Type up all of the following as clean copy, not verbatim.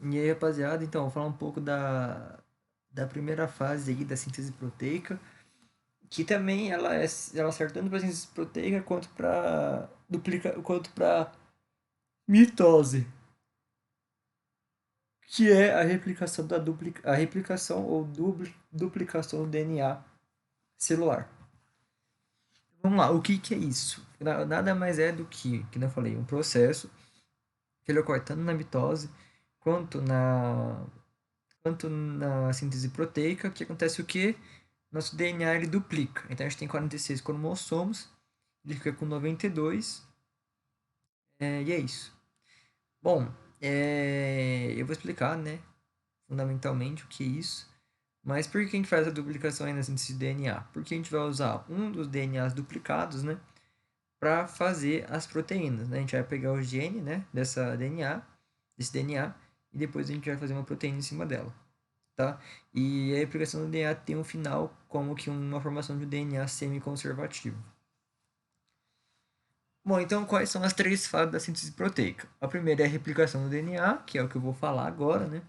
E aí, rapaziada, então, vou falar um pouco da primeira fase aí da síntese proteica, que também ela serve tanto para síntese proteica quanto para mitose, que é a replicação a replicação ou duplicação do DNA celular. Vamos lá, o que que é isso? Nada mais é do que eu falei, um processo que ele ocorre tanto na mitose quanto quanto na síntese proteica, que acontece o quê? Nosso DNA ele duplica. Então a gente tem 46 cromossomos, ele fica com 92, e é isso. Bom, eu vou explicar, né, fundamentalmente o que é isso. Mas por que a gente faz a duplicação aí na síntese de DNA? Porque a gente vai usar um dos DNAs duplicados, né, para fazer as proteínas, né? A gente vai pegar o gene, né, desse DNA, e depois a gente vai fazer uma proteína em cima dela. Tá? E a replicação do DNA tem um final como que uma formação de um DNA semi-conservativo. Bom, então quais são as três fases da síntese proteica? A primeira é a replicação do DNA, que é o que eu vou falar agora, né?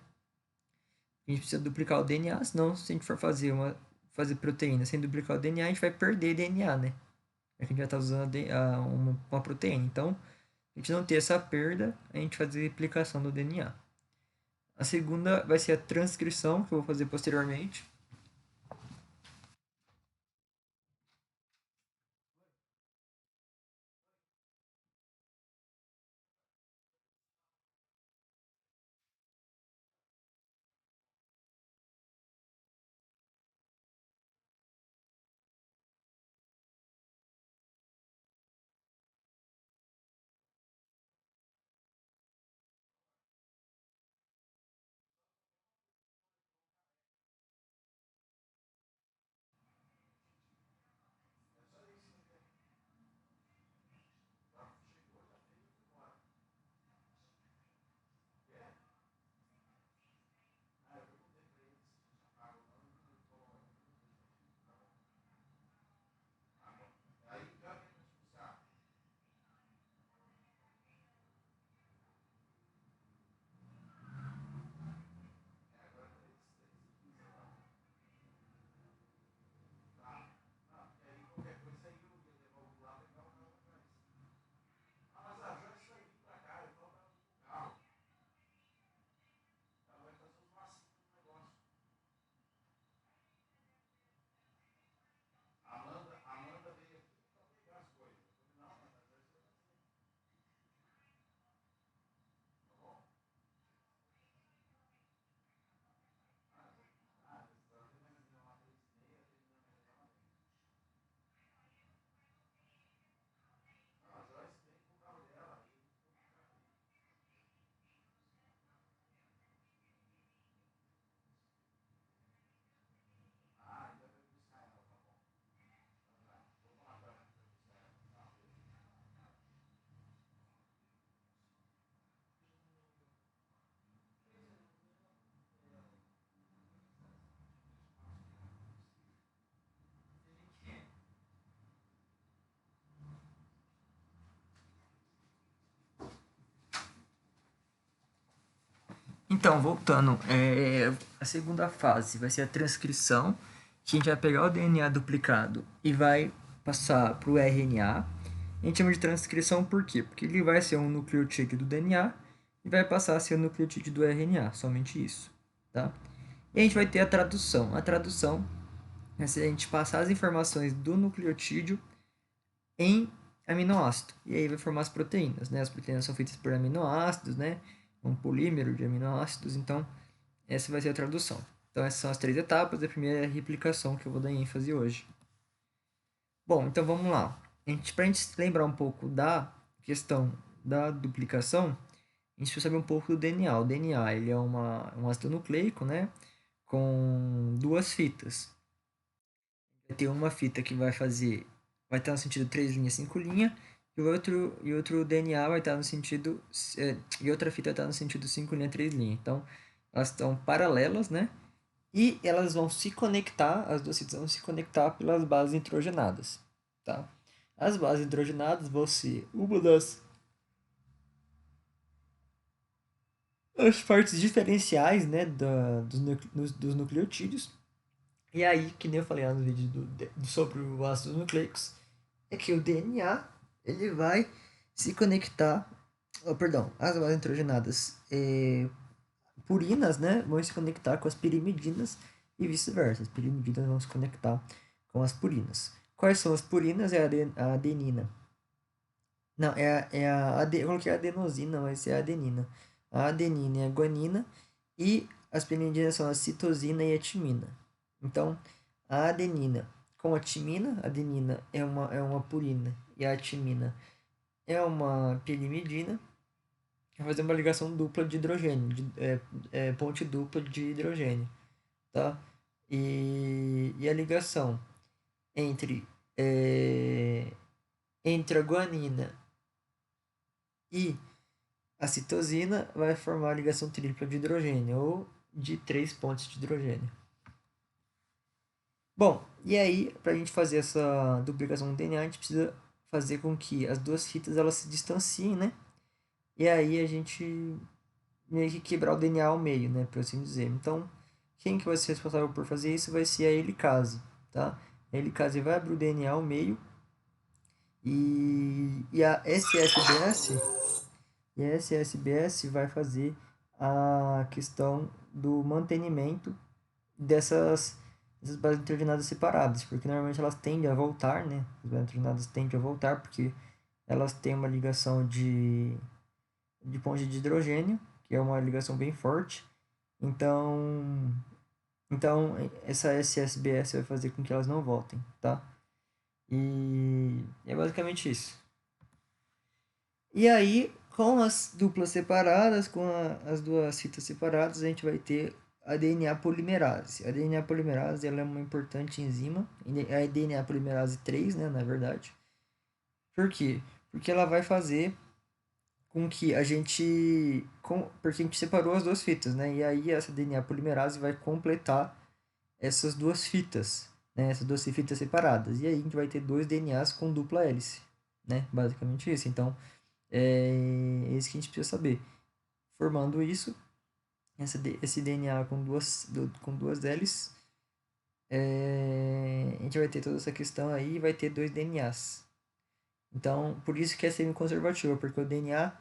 A gente precisa duplicar o DNA, senão se a gente for fazer proteína sem duplicar o DNA, a gente vai perder DNA, né? A gente já está usando uma proteína. Então, a gente não ter essa perda, a gente faz a replicação do DNA. A segunda vai ser a transcrição, que eu vou fazer posteriormente. Então, voltando, a segunda fase vai ser a transcrição, que a gente vai pegar o DNA duplicado e vai passar para o RNA. A gente chama de transcrição por quê? Porque ele vai ser um nucleotídeo do DNA e vai passar a ser um nucleotídeo do RNA, somente isso, tá? E a gente vai ter a tradução. A tradução é se a gente passar as informações do nucleotídeo em aminoácido. E aí vai formar as proteínas, né? As proteínas são feitas por aminoácidos, né? Um polímero de aminoácidos, então essa vai ser a tradução. Então essas são as três etapas, a primeira é a replicação que eu vou dar ênfase hoje. Bom, então vamos lá. Para a gente lembrar um pouco da questão da duplicação, a gente precisa saber um pouco do DNA. O DNA ele é um ácido nucleico, né? Com duas fitas. Vai ter uma fita que vai estar no sentido 3 linhas, 5 linhas, e outro DNA vai estar no sentido, e outra fita vai estar no sentido 5 linhas, 3 linhas. Então, elas estão paralelas, né? E elas vão se conectar, as duas fitas vão se conectar pelas bases nitrogenadas, tá? As bases nitrogenadas vão ser uma das as partes diferenciais, né, dos nucleotídeos. E aí, que nem eu falei lá no vídeo sobre o ácidos nucleicos, é que o DNA ele vai se conectar, oh, perdão, as bases nitrogenadas purinas, né, vão se conectar com as pirimidinas e vice-versa. As pirimidinas vão se conectar com as purinas. Quais são as purinas? É a adenina. Não, eu coloquei adenosina, mas é a adenina. A adenina e a guanina e as pirimidinas são a citosina e a timina. Então, a adenina com a timina, a adenina é uma purina e a timina é uma pirimidina, vai fazer uma ligação dupla de hidrogênio, ponte dupla de hidrogênio, tá? E a ligação entre, é, entre a guanina e a citosina vai formar a ligação tripla de hidrogênio, ou de 3 pontos de hidrogênio. Bom, e aí, para a gente fazer essa duplicação do DNA, a gente precisa fazer com que as duas fitas elas se distanciem, né? E aí a gente meio que quebrar o DNA ao meio, né, por assim dizer. Então, quem que vai ser responsável por fazer isso vai ser a helicase, tá? A helicase vai abrir o DNA ao meio e a SSBS e a SSBS vai fazer a questão do mantenimento dessas bases nitrogenadas separadas, porque normalmente elas tendem a voltar, né? As bases nitrogenadas tendem a voltar porque elas têm uma ligação de ponte de hidrogênio, que é uma ligação bem forte. Então, então essa SSBS vai fazer com que elas não voltem, tá? E é basicamente isso. E aí, com as duplas separadas, com as duas fitas separadas, a gente vai ter a DNA polimerase. A DNA polimerase ela é uma importante enzima, é a DNA polimerase 3, né, na verdade. Por quê? Porque ela vai fazer com que a gente. Porque a gente separou as duas fitas, né? E aí essa DNA polimerase vai completar essas duas fitas, né? Essas duas fitas separadas. E aí a gente vai ter dois DNAs com dupla hélice, né? Basicamente isso. Então, é isso que a gente precisa saber. Formando isso, esse DNA com duas hélices, a gente vai ter toda essa questão aí e vai ter dois DNAs. Então, por isso que é semi-conservativa, porque o DNA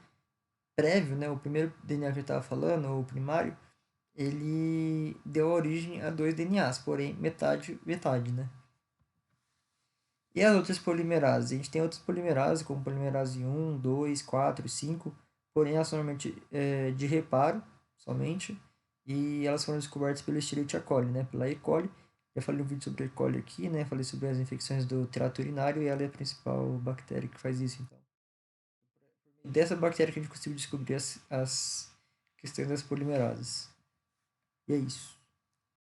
prévio, né, o primeiro DNA que eu estava falando, o primário, ele deu origem a dois DNAs, porém metade, metade, né? E as outras polimerases? A gente tem outras polimerases, como polimerase 1, 2, 4, 5, porém elas são normalmente de reparo somente, e elas foram descobertas pelo Escherichia coli, né? Pela E. coli. Já falei um vídeo sobre a E. coli aqui, né? Falei sobre as infecções do trato urinário e ela é a principal bactéria que faz isso, então. Dessa bactéria que a gente conseguiu descobrir as questões das polimerases. E é isso.